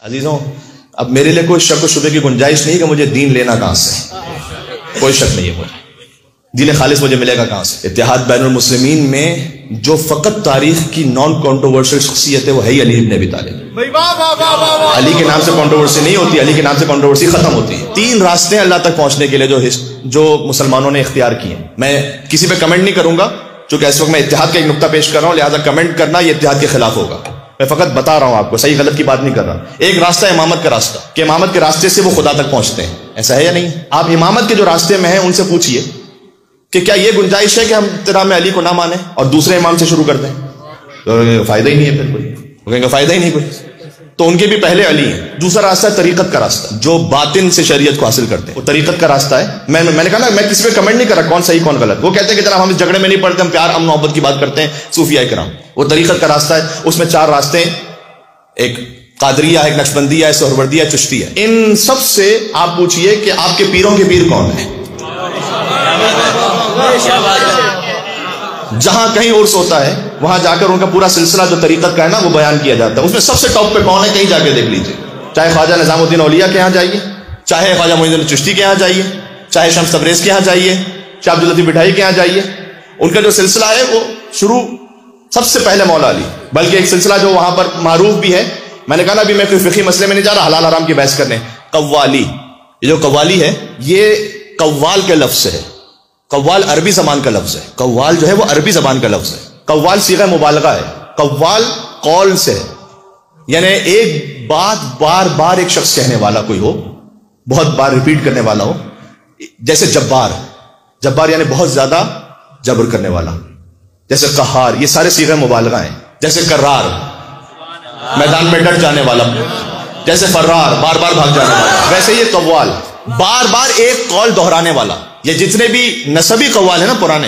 عزیزوں، اب میرے لیے کوئی شک و شبے کی گنجائش نہیں کہ مجھے دین لینا کہاں سے، کوئی شک نہیں ہے مجھے دین خالص مجھے ملے گا کہاں سے۔ اتحاد بین المسلمین میں جو فقط تاریخ کی نان کانٹروورشل شخصیت ہے وہ ہے ہی علی بن ابی طالب۔ علی کے نام سے کانٹروورسی نہیں ہوتی، علی کے نام سے کانٹروورسی ختم ہوتی ہے۔ تین راستے ہیں اللہ تک پہنچنے کے لیے جو مسلمانوں نے اختیار کیے ہیں۔ میں کسی پہ کمنٹ نہیں کروں گا چونکہ اس وقت میں اتحاد کا ایک نقطہ پیش کر رہا ہوں، لہٰذا کمنٹ کرنا یہ اتحاد کے خلاف ہوگا۔ میں فقط بتا رہا ہوں آپ کو، صحیح غلط کی بات نہیں کر رہا۔ ایک راستہ ہے امامت کا راستہ، کہ امامت کے راستے سے وہ خدا تک پہنچتے ہیں، ایسا ہے یا نہیں؟ آپ امامت کے جو راستے میں ہیں ان سے پوچھئے کہ کیا یہ گنجائش ہے کہ ہم ابتدا میں علی کو نہ مانیں اور دوسرے امام سے شروع کر دیں؟ تو فائدہ ہی نہیں ہے، پھر کوئی فائدہ ہی نہیں کوئی۔ تو ان کے بھی پہلے علی ہیں۔ دوسرا راستہ ہے طریقت کا راستہ، جو باطن سے شریعت کو حاصل کرتے ہیں، وہ طریقت کا راستہ ہے۔ میں نے کہا نا، میں کسی پہ کمنٹ نہیں کر رہا کون صحیح کون غلط۔ وہ کہتے ہیں کہ جناب ہم اس جھگڑے میں نہیں پڑتے، ہم پیار امن محبت کی بات کرتے ہیں، صوفیاء کرام۔ وہ طریقت کا راستہ ہے، اس میں چار راستے ہیں، ایک قادریہ ہے، ایک نقشبندیہ ہے، سہروردیہ ہے، چشتیہ ہے۔ ان سب سے آپ پوچھئے کہ آپ کے پیروں کے پیر کون ہیں؟ جہاں کہیں عرس ہوتا ہے وہاں جا کر ان کا پورا سلسلہ جو طریقت کا ہے نا وہ بیان کیا جاتا ہے۔ اس میں سب سے ٹاپ پہ کون ہے کہیں جا کے دیکھ لیجئے، چاہے خواجہ نظام الدین اولیاء کے یہاں جائیے، چاہے خواجہ معین الدین چشتی کے یہاں جائیے، چاہے شمس تبریز کے یہاں جائیے، چاہے عبداللطیف بٹھائی کے یہاں جائیے۔ ان کا جو سلسلہ ہے وہ شروع سب سے پہلے مولا علی، بلکہ ایک سلسلہ جو وہاں پر معروف بھی ہے، میں نے کہا نا ابھی میں کوئی فقہی مسئلے میں نہیں جا رہا، حلال حرام کی بحث کرنے، قوالی۔ یہ جو قوالی ہے یہ قوال کے لفظ سے ہے، قوال عربی زبان کا لفظ ہے، قوال جو ہے وہ عربی زبان کا لفظ ہے۔ قوال صیغہ مبالغہ ہے، قوال قول سے ہے، یعنی ایک بات بار بار ایک شخص کہنے والا کوئی ہو، بہت بار ریپیٹ کرنے والا ہو، جیسے جبار، جبار یعنی بہت زیادہ جبر کرنے والا، جیسے قہار، یہ سارے صیغہ مبالغہ ہیں۔ جیسے کرار، میدان میں ڈٹ جانے والا، جیسے فرار، بار بار بھاگ جانے والا، ویسے یہ قوال، بار بار ایک قول دہرانے والا۔ یہ جتنے بھی نسبی قوال ہیں نا پرانے،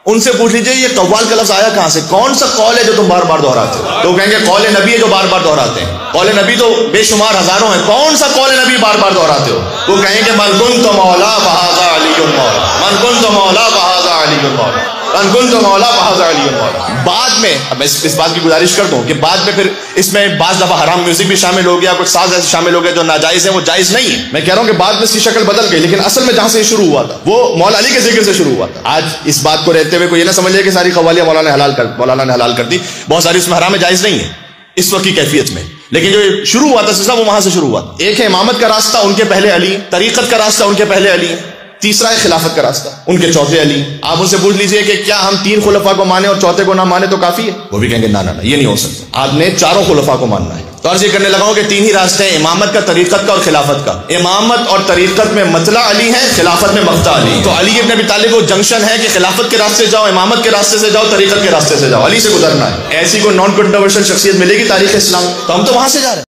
ان سے پوچھ لیجئے یہ قوال کا لفظ آیا کہاں سے، کون سا قول ہے جو تم بار بار دہراتے ہو؟ تو کہیں گے قول نبی ہے جو بار بار دہراتے ہیں۔ قول نبی تو بے شمار ہزاروں ہیں، کون سا قول نبی بار بار دہراتے ہو؟ وہ کہیں گے من کنت مولا فہذا علی مولا، من کنت مولا فہذا علی مولا، من کنت مولا فہذا علی مولا۔ بعد میں اب اس بات کی گزارش کر دوں کہ بعد میں پھر اس میں بعض دفعہ حرام میوزک بھی شامل ہو گیا، کچھ ساز ایسے شامل ہو گئے جو ناجائز ہیں، وہ جائز نہیں ہے۔ میں کہہ رہا ہوں کہ بعد میں اس کی شکل بدل گئی، لیکن اصل میں جہاں سے یہ شروع ہوا تھا وہ مولا علی کے ذکر سے شروع ہوا تھا۔ آج اس بات کو رہتے ہوئے کوئی یہ نہ سمجھ لے کہ ساری قوالیاں مولانا نے حلال کر دی، بہت ساری اس میں حرام جائز نہیں ہے اس وقت کی کیفیت میں، لیکن جو شروع ہوا تھا سلسلہ وہ وہاں سے شروع ہوا تھا۔ ایک ہے امامت کا راستہ، ان کے پہلے علی، طریقت کا راستہ، ان کے پہلے علی، تیسرا ہے خلافت کا راستہ، ان کے چوتھے علی۔ آپ ان سے پوچھ لیجئے کہ کیا ہم تین خلفاء کو مانیں اور چوتھے کو نہ مانیں تو کافی ہے؟ وہ بھی کہیں گے نہ یہ نہیں ہو سکتا، آپ نے چاروں خلفاء کو ماننا ہے۔ تو عرض یہ کرنے لگا ہوں کہ تین ہی راستے ہیں، امامت کا، طریقت کا اور خلافت کا۔ امامت اور طریقت میں مطلع علی ہے، خلافت میں مقطع علی۔ تو علی ابن ابی طالب وہ جنکشن ہے کہ خلافت کے راستے سے جاؤ، امامت کے راستے سے جاؤ، طریقت کے راستے سے جاؤ، علی سے گزرنا ہے۔ ایسی کوئی نان کنٹروورشل شخصیت ملے گی تاریخ اسلام، تو ہم تو وہاں سے جا رہے ہیں۔